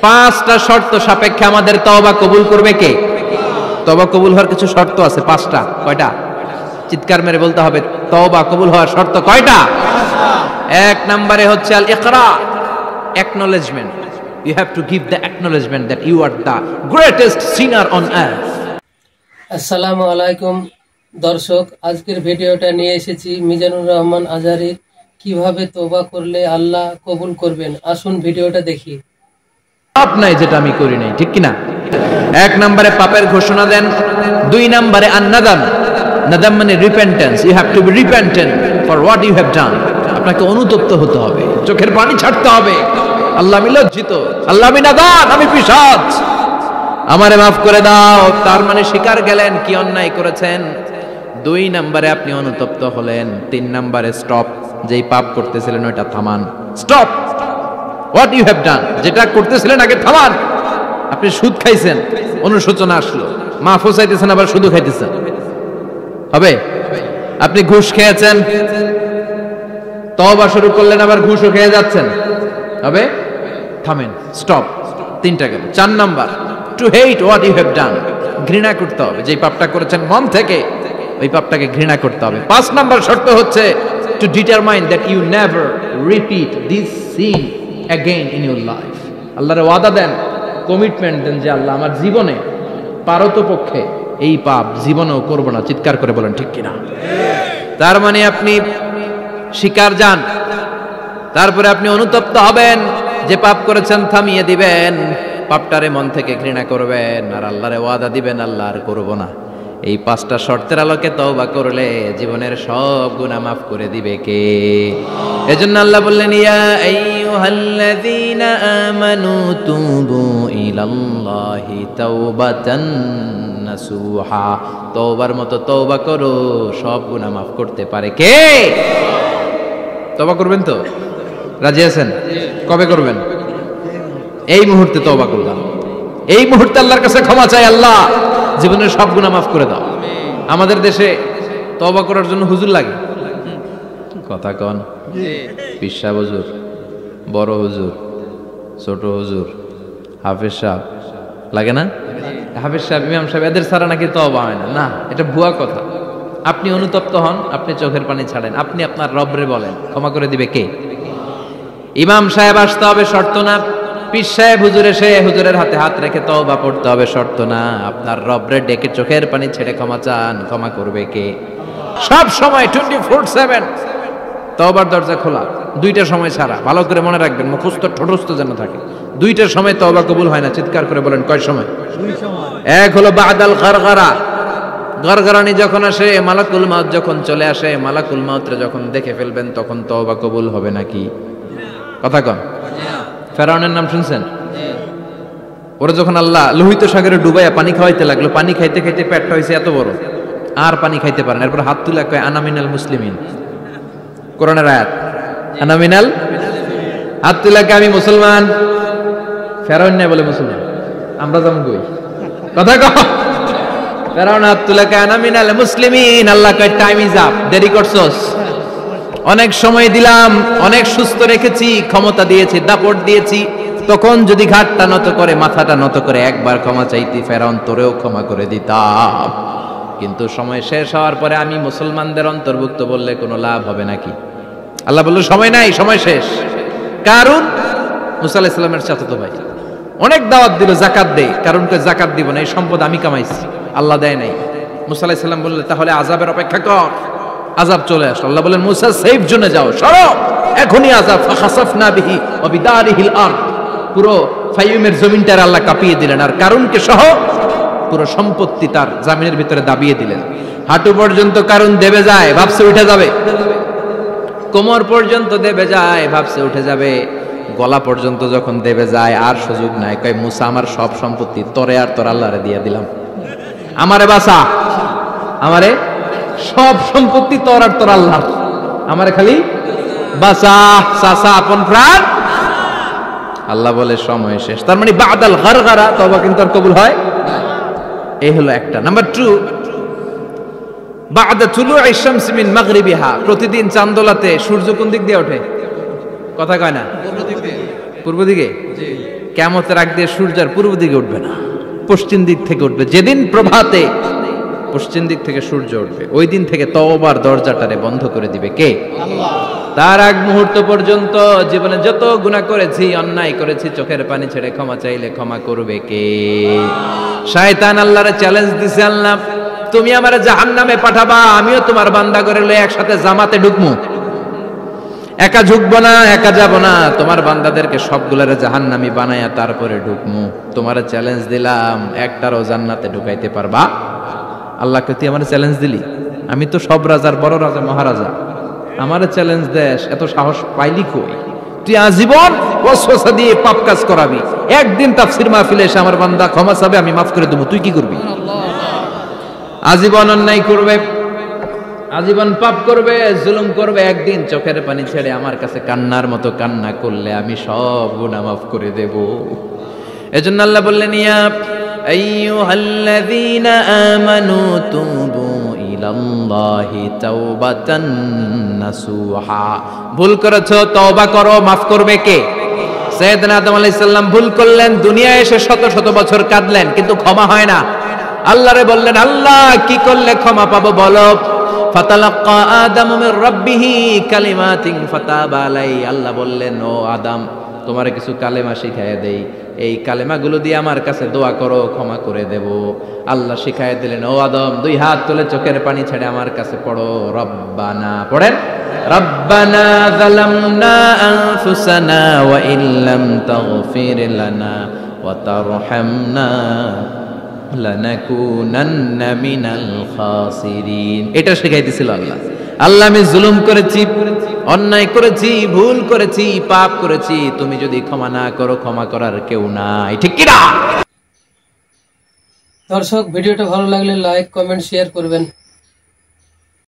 পাঁচটা শর্ত সাপেক্ষে আমাদের তওবা কবুল করবে কে? তওবা কবুল হওয়ার কিছু শর্ত আছে, পাঁচটা। কয়টা? চিৎকার মেরে বলতে হবে, তওবা কবুল হওয়ার শর্ত কয়টা? এক নম্বরে হচ্ছে আল ইকরা, acknowledgement. You have to give the acknowledgement that you are the greatest sinner on earth. আসসালামু আলাইকুম দর্শক, আজকের ভিডিওটা নিয়ে এসেছি মিজানুর রহমান আজহারীর কিভাবে তওবা করলে আল্লাহ কবুল করবেন। আসুন ভিডিওটা দেখি। পাপ নাই যেটা আমি করি নাই, ঠিক কিনা? এক নম্বরে পাপের ঘোষণা দেন। দুই নম্বরে আন-নাদাম, নাদাম মানে repentance. You have to be repentant for what you have done. আপনাকে অনুতপ্ত হতে হবে, চোখের পানি ছাড়তে হবে। আল্লাহ আমি লজ্জিত, আল্লাহ আমি নাদান, আমি পিশাচ, আমারে মাফ করে দাও। তার মানে স্বীকার গেলেন কি অন্যায় করেছেন। দুই নম্বরে আপনি অনুতপ্ত হলেন। তিন নম্বরে স্টপ, যেই পাপ করতেছিলেন ওইটা থামান। Stop what you have done, যেটা করতেছিলেন আগে থামান। আপনি সুদ খাইছেন, অনুশোচনা আসলো, মাফও চাইতেছেন, আবার সুদও খাইতেছেন, হবে? আপনি ঘুষ খেয়েছেন, তওবা শুরু করলেন, আবার ঘুষও খেয়ে যাচ্ছেন, হবে? থামেন, স্টপ। তিনটা গেল। চার number, to hate what you have done, ঘৃণা করতে হবে। যেই পাপটা করেছেন মন থেকে, ওই পাপটাকে ঘৃণা করতে হবে। পাঁচ নাম্বার শর্ত হচ্ছে to determine that you never repeat this sin again in your life. আল্লাহর ওয়াদা দেন, কমিটমেন্ট দেন যে আল্লাহ আমার জীবনে পারতপক্ষে এই পাপ জীবনেও করব না। চিৎকার করে বলেন ঠিক কিনা? তার মানে আপনি স্বীকার যান, তারপরে আপনি অনুতপ্ত হবেন, যে পাপ করেছেন থামিয়ে দিবেন, পাপটারে মন থেকে ঘৃণা করবেন, আর আল্লাহরে ওয়াদা দিবেন আল্লাহ আর করব না। এই পাঁচটা শর্তের আলোকে তওবা করলে জীবনের সব গুনাহ মাফ করে দিবে কে? এজন্য আল্লাহ বললেন, ইয়া আইয়ুহাল্লাযীনা আমানু তুবু ইলাল্লাহি তাওবাতান নাসুহা। তওবার মতো তওবা করো, সব গুনাহ মাফ করতে পারে কে? তওবা করবেন তো? রাজি আছেন? কবে করবেন? এই মুহূর্তে তওবা করলাম, এই মুহূর্তে আল্লাহর কাছে ক্ষমা চাই, আল্লাহ জীবনের সব গুনাহ মাফ করে দাও। আমাদের দেশে তওবা করার জন্য হুজুর লাগে, কথা কন? পীর সাহেব হুজুর, বড় হুজুর, ছোট হুজুর, হাফেজ সাহেব লাগে না? হাফেজ সাহেব, ইমাম সাহেব, এদের ছাড়া নাকি তওবা হয় না। না, এটা ভুয়া কথা। আপনি অনুতপ্ত হন, আপনি চোখের পানি ছাড়েন, আপনি আপনার রবরে বলেন, ক্ষমা করে দিবে কে? ইমাম সাহেব আসতে হবে, শর্ত না। পীর সাহেব হুজুর এসে হুজুরের হাতে হাত রেখে তওবা পড়তে হবে, শর্ত না। আপনার রবরে ডেকে চোখের পানি ছেড়ে ক্ষমা চান, ক্ষমা করবে কে? সব সময় 24/7 তওবার দরজা খোলা, দুইটা সময় ছাড়া। ভালো করে মনে রাখবেন, মুখস্থ ঠোঁটস্থ যেন থাকে। দুইটার সময় তওবা কবুল হয় না। চিৎকার করে বলেন কয় সময়? এক হলো বাদাল গারগারা, গারগারানি যখন আসে, মালাকুল মাউত যখন চলে আসে, মালাকুল মাউতরে যখন দেখে ফেলবেন, তখন তওবা কবুল হবে নাকি? কথা কন। ফেরাউনের নাম শুনছেন? ওরা যখন আল্লাহ লোহিত সাগরে ডুবাইয়া পানি খাওয়াইতে লাগলো, পানি খাইতে খাইতে পেটটা হয়েছে এত বড়, আর পানি খাইতে পারেন। এরপর হাত তুলে কয় আনা মিনাল মুসলিমিন, কোরআনের আয়াত, আনা মিনাল, হাত তুলে কয় আমি মুসলমান। ফেরাউন নাই বলে মুসলমান, আমরা যেমন কই, কথা কন। ফেরাউন হাত তুলে কয় আনা মিনাল মুসলিমিন। আল্লাহ কয় টাইম ইজ আপ, দেরি করছস, অনেক সময় দিলাম, অনেক সুস্থ রেখেছি, ক্ষমতা দিয়েছি, দাপট দিয়েছি, তখন যদি ঘাটটা নত করে, মাথাটা নত করে একবার ক্ষমা চাইতি, ফেরাউন তোরেও ক্ষমা করে দিতাম। কিন্তু সময় শেষ হওয়ার পরে আমি মুসলমানদের অন্তর্ভুক্ত বললে কোনো লাভ হবে নাকি? আল্লাহ বলল সময় নাই, সময় শেষ। কারণ মুসা আলাইহিস সালামের চাচাতো ভাই অনেক দাওয়াত দিল, যাকাত দে, কারণ কে যাকাত দিব না, এই সম্পদ আমি কামাইছি, আল্লাহ দেয় নাই। মুসা আলাইহিস সালাম বললেন তাহলে আযাবের অপেক্ষা কর। আযাব চলে আসলো। আল্লাহ বলেন মুসা সেফ জোনে যাও, সরো, এখনই আযাব। ফাখাসাফনা বিহি ওয়া বিদারিহিল আরদ, পুরো ফাইমের জমিনটার আল্লাহ কাঁপিয়ে দিলেন, আর কারুনকে সহ পুরো সম্পত্তি তার জামিনের ভিতরে দাবিয়ে দিলেন। হাঁটু পর্যন্ত কারুন দেবে যায়, ভাবছে উঠে যাবে, কোমর পর্যন্ত দেবে যায়, ভাবছে উঠে যাবে, গলা পর্যন্ত যখন দেবে যায় আর সুযোগ নাই। কয় মুসা আমার সব সম্পত্তি তোরে আর তোর আল্লাহরে দিয়ে দিলাম, আমারে বাঁচা, আমারে সব সম্পত্তি তোর আর তোর আল্লাহর, আমারে খালি বাঁচা, চাচা আপন প্রাণ। আল্লাহ বলে সময় শেষ। তার মানে বাদাল গারগারা তওবা কিন্তু আর কবুল হয়। এই হলো একটা। নাম্বার 2, বাদা তুলুই শামস মিন মাগরিবিহা, প্রতিদিন চাঁদোলাতে সূর্য কোন দিক দিয়ে ওঠে? কথা কয় না? পূর্ব দিকে। কিয়ামতের আগ দিয়ে সূর্যের পূর্ব দিকে উঠবে না, পশ্চিম দিক থেকে উঠবে। যেদিন প্রভাতে পশ্চিম দিক থেকে সূর্য উঠবে, ওই দিন থেকে তওবার দরজাটারে বন্ধ করে দিবে কে? আল্লাহ। তার আগ মুহূর্ত পর্যন্ত জীবনে যত গুনাহ করেছি, অন্যায় করেছি, চোখের পানি ছেড়ে ক্ষমা চাইলে ক্ষমা করবে কে? শয়তান আল্লাহরে চ্যালেঞ্জ দিছে, আল্লাহ তুমি আমারে জাহান্নামে পাঠাবা, আমিও তোমার বান্দা করে লয়ে একসাথে জামাতে ঢুকমু, একা ঝুঁকবো না, একা যাব না, তোমার বান্দাদেরকে সবগুলারে জাহান্নামী বানায়া তারপরে ঢুকমু। তোমারে চ্যালেঞ্জ দিলাম, একটারও জান্নাতে ঢুকাইতে পারবা? আল্লাহকে তুই আমার চ্যালেঞ্জ দিলি? আমি তো সব রাজার বড় রাজা, মহারাজা, আমারে চ্যালেঞ্জ দেশ, এত সাহস পাইলি কই? তুই আজীবন ওয়াসওয়াসা দিয়ে পাপ কাজ করাবি, একদিন তাফসীর মাহফিলে এসে আমার বান্দা ক্ষমা চাবে, আমি মাফ করে দেবো, তুই কি করবি? আজীবন অন্যায় করবে, আজীবন পাপ করবে, জুলুম করবে, একদিন চোখের পানি ছেড়ে আমার কাছে কান্নার মতো কান্না করলে আমি সব গুনাহ মাফ করে দেব। এজন্য আল্লাহ বললেন, ইয়া আইয়ুহাল্লাযীনা আমানু তুবু ইলাল্লাহি তাওবাতান নাসুহা। ভুল করেছো, তওবা করো, মাফ করবে কে? সাইয়েদনা আদম আলাইহিস সালাম ভুল করলেন, দুনিয়ায় এসে শত শত বছর কাঁদলেন, কিন্তু ক্ষমা হয় না। আল্লাহরে বললেন, আল্লাহ কি করলে ক্ষমা পাবো বলো? ফাতালাক্কা আদামু মির রাব্বিহি কালিমাতিন ফাতাবা আলাই। আল্লাহ বললেন, ও আদম, তোমারে কিছু কালেমা শিখাইয়া দেই, এই কালেমাগুলো দিয়ে আমার কাছে দোয়া করো, ক্ষমা করে দেব। আল্লাহ শিখাইয়া দিলেন, ও আদম, দুই হাত তুলে চোখের পানি ছেড়ে আমার কাছে পড়ো, রব্বানা, পড়েন, রব্বানা যালামনা আনফুসানা ওয়া ইল্লাম তাগফির লানা ওয়া তারহামনা লানাকুনান্না মিনাল খাসিরিন। এটা শিখাইতেছিল আল্লাহ। আল্লাহ, আমি জুলুম করেছি, অন্যায় করেছি, ভুল করেছি, পাপ করেছি, তুমি যদি ক্ষমা না করো, ক্ষমা করার কেউ নাই, ঠিক কি না? দর্শক, ভিডিওটা ভালো লাগলে লাইক, কমেন্ট, শেয়ার করবেন।